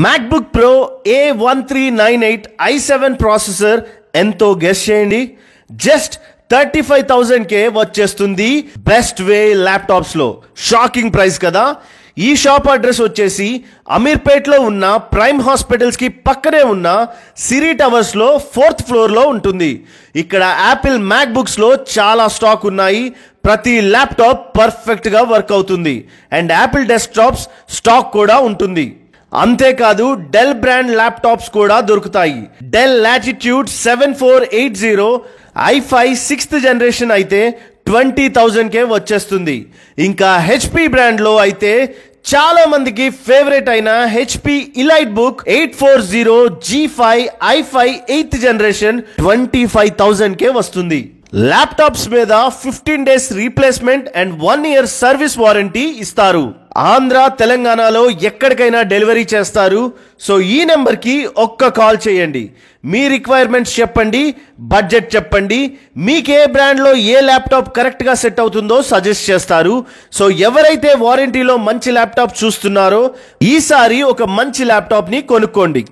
MacBook pro A1398 i7 processor ఎంతో guess చేయండి. Just 35,000కే వచ్చేస్తుంది బెస్ట్ వే ల్యాప్టాప్స్ లో. షాకింగ్ ప్రైస్ కదా. ఈ షాప్ అడ్రస్ వచ్చేసి అమీర్పేట్లో ఉన్న ప్రైమ్ హాస్పిటల్స్ కి పక్కనే ఉన్న సిరి టవర్స్ లో 4th ఫ్లోర్ లో ఉంటుంది. ఇక్కడ యాపిల్ మ్యాక్ బుక్స్ లో చాలా స్టాక్ ఉన్నాయి. ప్రతి ల్యాప్టాప్ పర్ఫెక్ట్ గా వర్క్ అవుతుంది అండ్ యాపిల్ డెస్క్టాప్స్ స్టాక్ కూడా ఉంటుంది. అంతేకాదు డెల్ బ్రాండ్ ల్యాప్టాప్స్ కూడా దొరుకుతాయి. Del latitude 7480 i5 6th generation అయితే 20,000కే వచ్చేస్తుంది. ఇంకా హెచ్పి బ్రాండ్ లో అయితే చాలా మందికి ఫేవరెట్ అయిన HP elite book 840 G5 i5 8th generation 25,000కే వస్తుంది. ల్యాప్టాప్స్ మీద 15 days replacement and 1 year service warranty ఇస్తారు. ఆంధ్ర తెలంగాణలో ఎక్కడికైనా డెలివరీ చేస్తారు. సో ఈ నెంబర్కి ఒక్క కాల్ చేయండి. మీ రిక్వైర్మెంట్స్ చెప్పండి, బడ్జెట్ చెప్పండి, మీకు ఏ బ్రాండ్లో ఏ ల్యాప్టాప్ కరెక్ట్గా సెట్ అవుతుందో సజెస్ట్ చేస్తారు. సో ఎవరైతే వారంటీలో మంచి ల్యాప్టాప్ చూస్తున్నారో ఈసారి ఒక మంచి ల్యాప్టాప్ని కొనుక్కోండి.